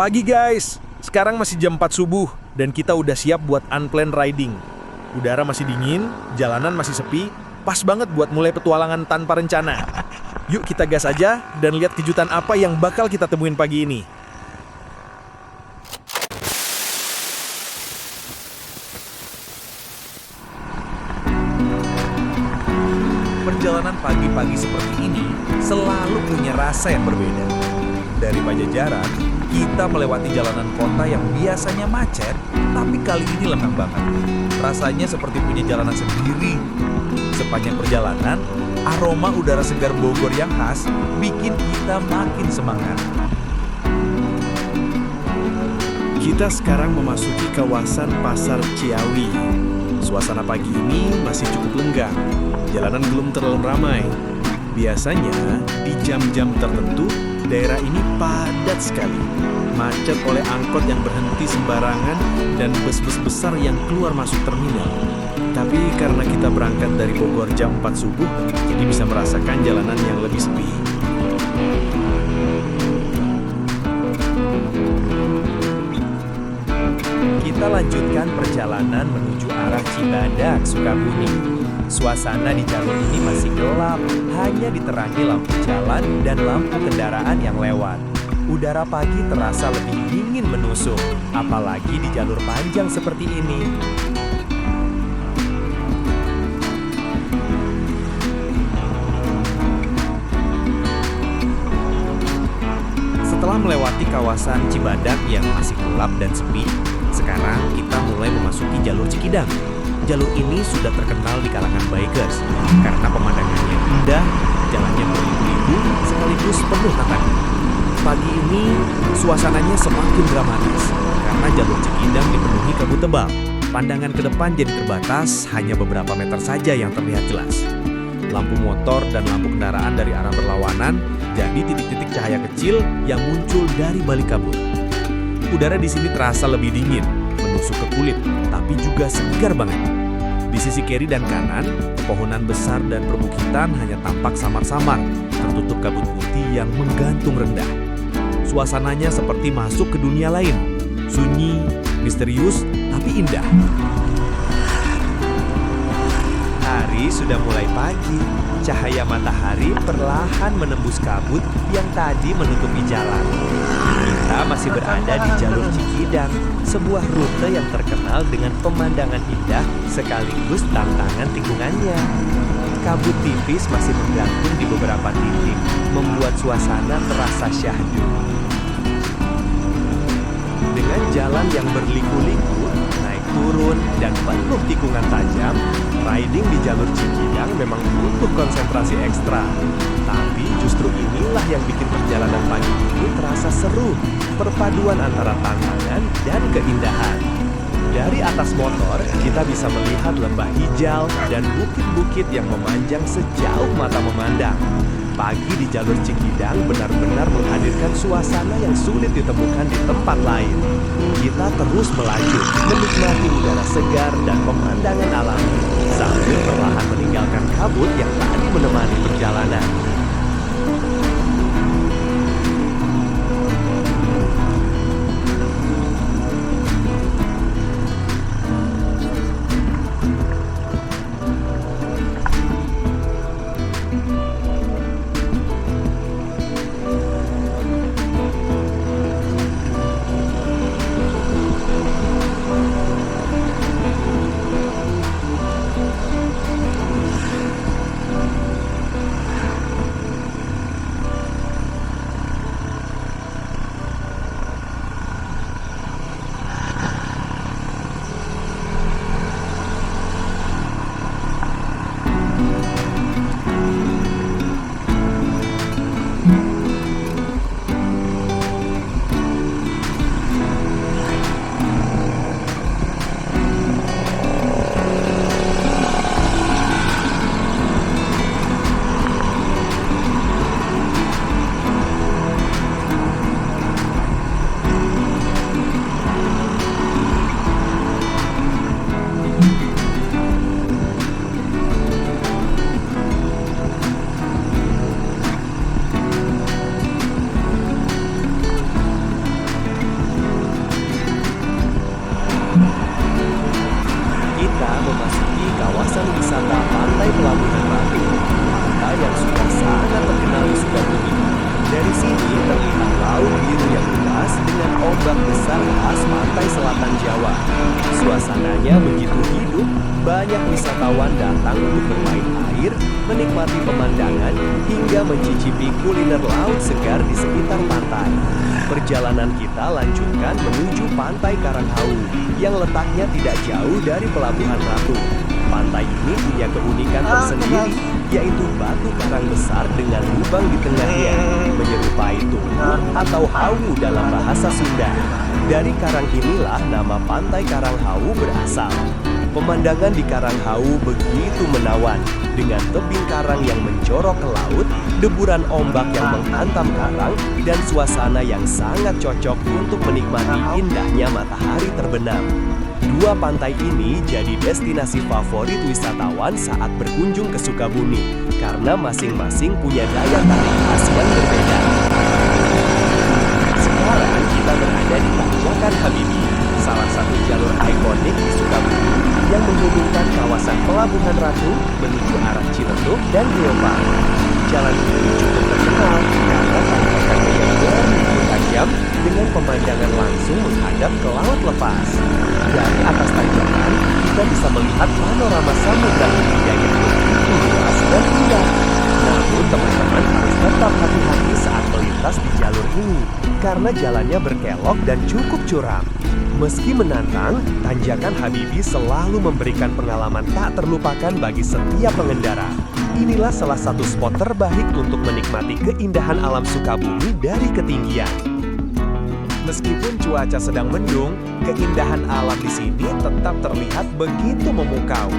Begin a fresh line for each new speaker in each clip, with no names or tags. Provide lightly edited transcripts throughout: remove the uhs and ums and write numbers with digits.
Pagi guys, sekarang masih jam 4 subuh dan kita udah siap buat unplanned riding. Udara masih dingin, jalanan masih sepi, pas banget buat mulai petualangan tanpa rencana. Yuk kita gas aja dan lihat kejutan apa yang bakal kita temuin pagi ini. Perjalanan pagi-pagi seperti ini selalu punya rasa yang berbeda. Dari Pajajaran, kita melewati jalanan kota yang biasanya macet, tapi kali ini lengang banget. Rasanya seperti punya jalanan sendiri. Sepanjang perjalanan, aroma udara segar Bogor yang khas bikin kita makin semangat.
Kita sekarang memasuki kawasan Pasar Ciawi. Suasana pagi ini masih cukup lenggang. Jalanan belum terlalu ramai. Biasanya, di jam-jam tertentu, daerah ini padat sekali. Macet oleh angkot yang berhenti sembarangan dan bus-bus besar yang keluar masuk terminal. Tapi karena kita berangkat dari Bogor jam 4 subuh, jadi bisa merasakan jalanan yang lebih sepi.
Kita lanjutkan perjalanan menuju arah Cibadak, Sukabumi. Suasana di jalur ini masih gelap, hanya diterangi lampu jalan dan lampu kendaraan yang lewat. Udara pagi terasa lebih dingin menusuk, apalagi di jalur panjang seperti ini. Setelah melewati kawasan Cibadak yang masih gelap dan sepi, sekarang kita mulai memasuki jalur Cikidang. Jalur ini sudah terkenal di kalangan bikers karena pemandangannya indah, jalannya berliku-liku, sekaligus penuh tantangan. Pagi ini suasananya semakin dramatis karena jalur Cikidang dipenuhi kabut tebal. Pandangan ke depan jadi terbatas, hanya beberapa meter saja yang terlihat jelas. Lampu motor dan lampu kendaraan dari arah berlawanan jadi titik-titik cahaya kecil yang muncul dari balik kabut. Udara di sini terasa lebih dingin, menusuk ke kulit, tapi juga segar banget. Di sisi kiri dan kanan, pepohonan besar dan perbukitan hanya tampak samar-samar, tertutup kabut putih yang menggantung rendah. Suasananya seperti masuk ke dunia lain, sunyi, misterius, tapi indah. Hari sudah mulai pagi, cahaya matahari perlahan menembus kabut yang tadi menutupi jalan. Kita masih berada di jalur Cikidang, sebuah rute yang terkenal dengan pemandangan indah sekaligus tantangan tikungannya. Kabut tipis masih menggantung di beberapa titik, membuat suasana terasa syahdu. Dengan jalan yang berliku-liku, naik turun, dan penuh tikungan tajam, riding di jalur Cikidang memang butuh konsentrasi ekstra. Tapi justru inilah yang bikin perjalanan pagi ini terasa seru, perpaduan antara tantangan dan keindahan. Dari atas motor, kita bisa melihat lembah hijau dan bukit-bukit yang memanjang sejauh mata memandang. Pagi di jalur Cikidang benar-benar menghadirkan suasana yang sulit ditemukan di tempat lain. Kita terus melaju, menikmati udara segar dan pemandangan alami, sambil perlahan meninggalkan kabut yang tadi menemani perjalanan.
wisatawan datang untuk bermain air, menikmati pemandangan, hingga mencicipi kuliner laut segar di sekitar pantai. Perjalanan kita lanjutkan menuju Pantai Karanghau yang letaknya tidak jauh dari Pelabuhan Ratu. Pantai ini punya keunikan tersendiri, yaitu batu karang besar dengan lubang di tengahnya, menyerupai tunggul atau hawu dalam bahasa Sunda. Dari karang inilah nama Pantai Karanghau berasal. Pemandangan di Karanghau begitu menawan, dengan tebing karang yang menjorok ke laut, deburan ombak yang menghantam karang, dan suasana yang sangat cocok untuk menikmati indahnya matahari terbenam. Dua pantai ini jadi destinasi favorit wisatawan saat berkunjung ke Sukabumi, karena masing-masing punya daya tarik khas yang berbeda. Sekarang kita berada di Tanjakan Habibie, salah satu jalur ikonik di Sukabumi yang menghubungkan kawasan Pelabuhan Ratu menuju arah Ciledug dan Geopark. Jalan ini cukup terkenal karena tanjakannya yang begitu tajam dengan pemandangan langsung menghadap ke laut lepas. Dari atas tanjakan, kita bisa melihat panorama Samudra Hindia yang begitu luas dan indah. Namun teman-teman harus tetap hati-hati saat melintas di jalur ini, karena jalannya berkelok dan cukup curam. Meski menantang, Tanjakan Habibie selalu memberikan pengalaman tak terlupakan bagi setiap pengendara. Inilah salah satu spot terbaik untuk menikmati keindahan alam Sukabumi dari ketinggian. Meskipun cuaca sedang mendung, keindahan alam di sini tetap terlihat begitu memukau.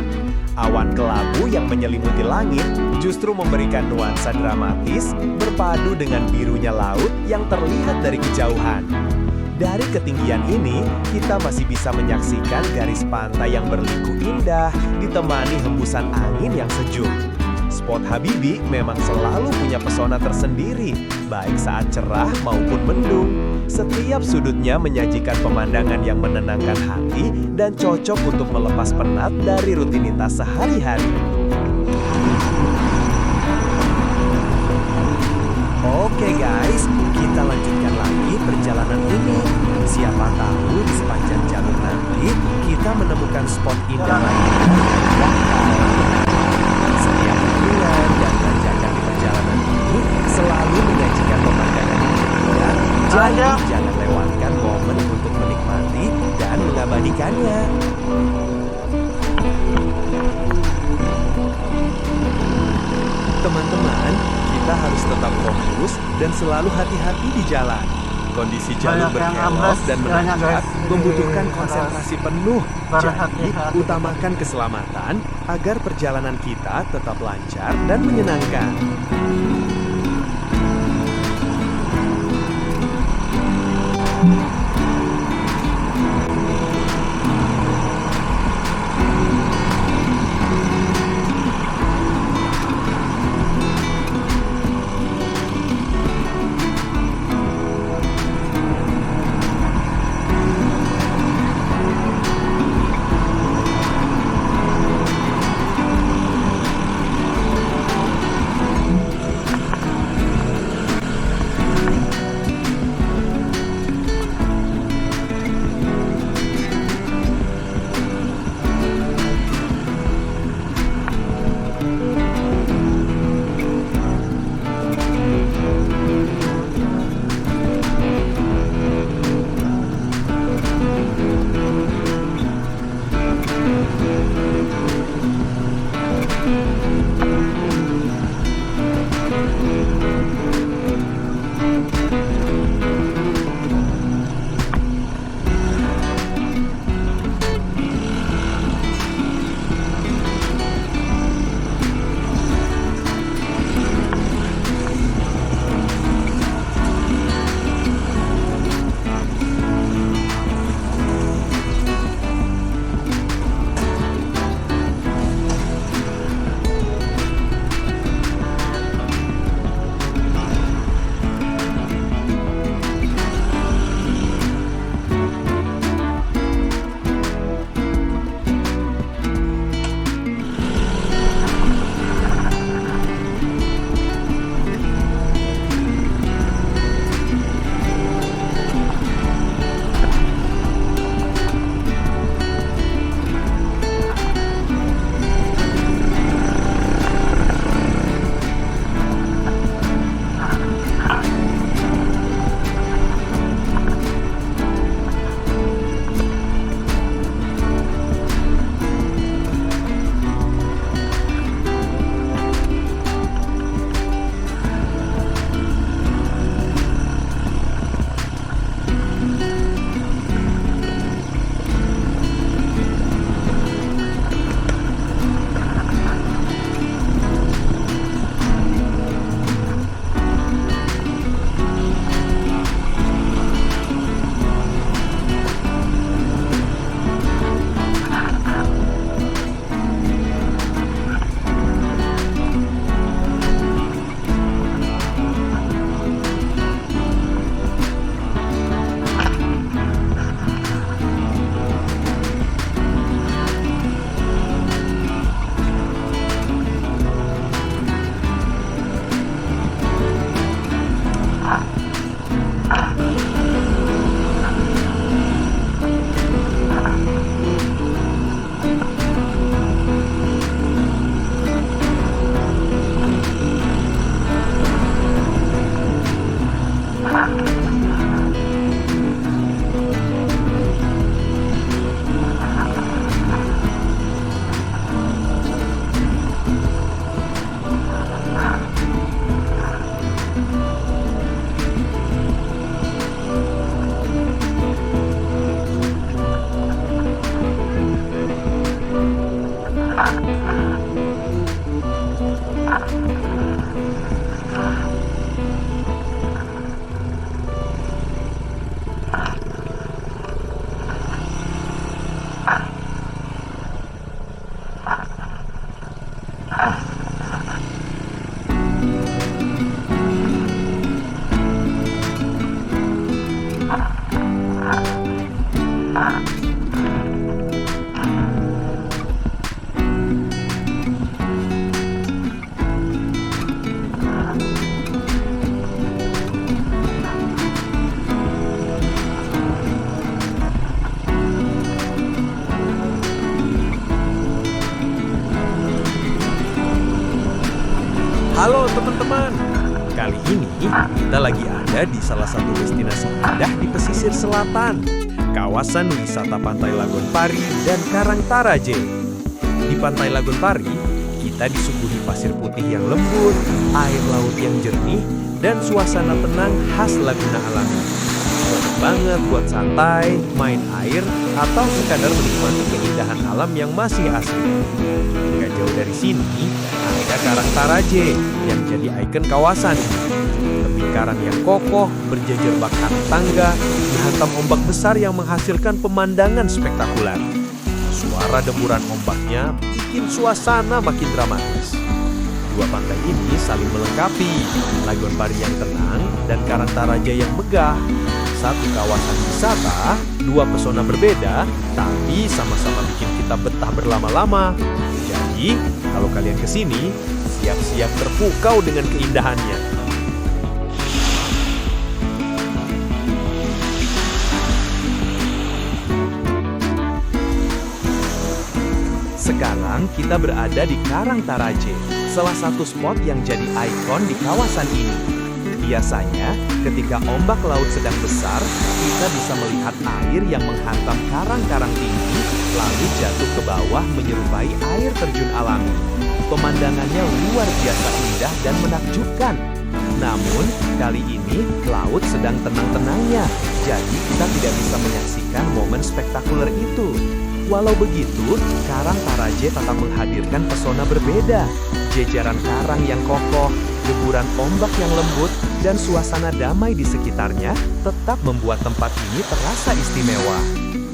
Awan kelabu yang menyelimuti langit justru memberikan nuansa dramatis berpadu dengan birunya laut yang terlihat dari kejauhan. Dari ketinggian ini, kita masih bisa menyaksikan garis pantai yang berliku indah ditemani hembusan angin yang sejuk. Spot Habibie memang selalu punya pesona tersendiri, baik saat cerah maupun mendung. Setiap sudutnya menyajikan pemandangan yang menenangkan hati dan cocok untuk melepas penat dari rutinitas sehari-hari. Oke guys, kita lanjutkan lagi perjalanan ini. Siapa tahu di sepanjang jalur nanti kita menemukan spot indah lainnya yang setiap bulan dan tanjakan di perjalanan ini selalu menyajikan pemandangan yang berbeda. Jadi jangan lewatkan momen untuk menikmati dan mengabadikannya. Teman-teman, kita harus tetap fokus dan selalu hati-hati di jalan. Kondisi jalur berkelok dan menanjak membutuhkan konsentrasi penuh. Jadi, utamakan keselamatan agar perjalanan kita tetap lancar dan menyenangkan.
Kali ini kita lagi ada di salah satu destinasi indah di pesisir selatan, kawasan wisata Pantai Lagon Pari dan Karangtaraje. Di Pantai Lagon Pari, kita disuguhi pasir putih yang lembut, air laut yang jernih, dan suasana tenang khas Laguna alami. Cocok banget buat santai, main air, atau sekadar menikmati keindahan alam yang masih asli. Gak jauh dari sini, ada Karangtaraje yang jadi ikon kawasan. Tebing karang yang kokoh, berjejer bak tangga, dihantam ombak besar yang menghasilkan pemandangan spektakuler. Suara deburan ombaknya bikin suasana makin dramatis. Dua pantai ini saling melengkapi, Lagon Pari yang tenang dan Karangtaraje yang megah. Satu kawasan wisata, dua pesona berbeda, tapi sama-sama bikin kita betah berlama-lama. Jadi, kalau kalian kesini, siap-siap terpukau dengan keindahannya. Sekarang kita berada di Karangtaraje, salah satu spot yang jadi ikon di kawasan ini. Biasanya, ketika ombak laut sedang besar, kita bisa melihat air yang menghantam karang-karang tinggi, lalu jatuh ke bawah menyerupai air terjun alami. Pemandangannya luar biasa indah dan menakjubkan. Namun, kali ini laut sedang tenang-tenangnya, jadi kita tidak bisa menyaksikan momen spektakuler itu. Walau begitu, Karangtaraje tetap menghadirkan pesona berbeda. Jejaran karang yang kokoh, deburan ombak yang lembut, dan suasana damai di sekitarnya tetap membuat tempat ini terasa istimewa.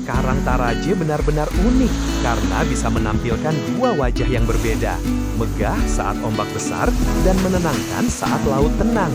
Karangtaraje benar-benar unik karena bisa menampilkan dua wajah yang berbeda, megah saat ombak besar dan menenangkan saat laut tenang.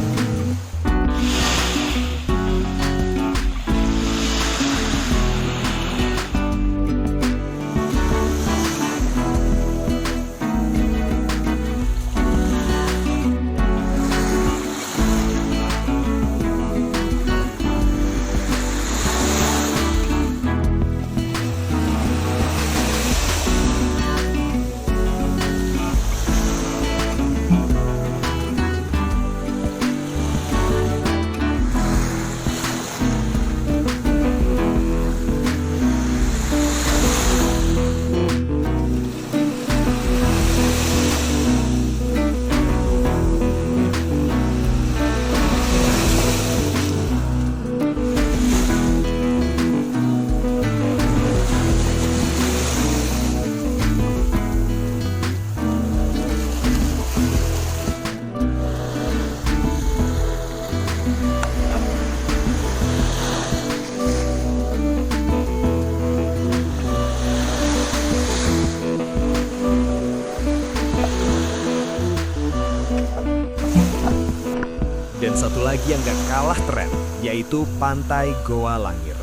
Dan satu lagi yang gak kalah keren, yaitu Pantai Goa Langir.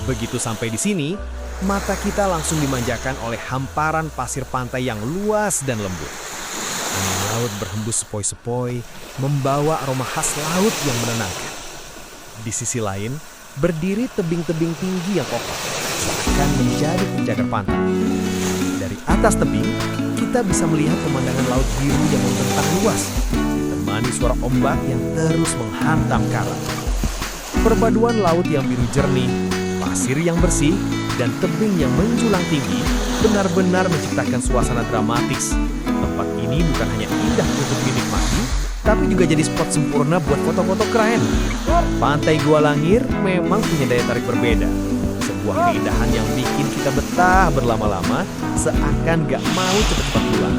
Begitu sampai di sini, mata kita langsung dimanjakan oleh hamparan pasir pantai yang luas dan lembut. Angin laut berhembus sepoi-sepoi, membawa aroma khas laut yang menenangkan. Di sisi lain, berdiri tebing-tebing tinggi yang kokoh, seakan menjadi penjaga pantai. Dari atas tebing, kita bisa melihat pemandangan laut biru yang membentang luas, ditemani suara ombak yang terus menghantam karang. Perpaduan laut yang biru jernih, pasir yang bersih, dan tebing yang menjulang tinggi benar-benar menciptakan suasana dramatis. Tempat ini bukan hanya indah untuk dinikmati, tapi juga jadi spot sempurna buat foto-foto keren. Pantai Goa Langir memang punya daya tarik berbeda. Sebuah keindahan yang bikin kita betah berlama-lama, seakan gak mau cepat-cepat pulang.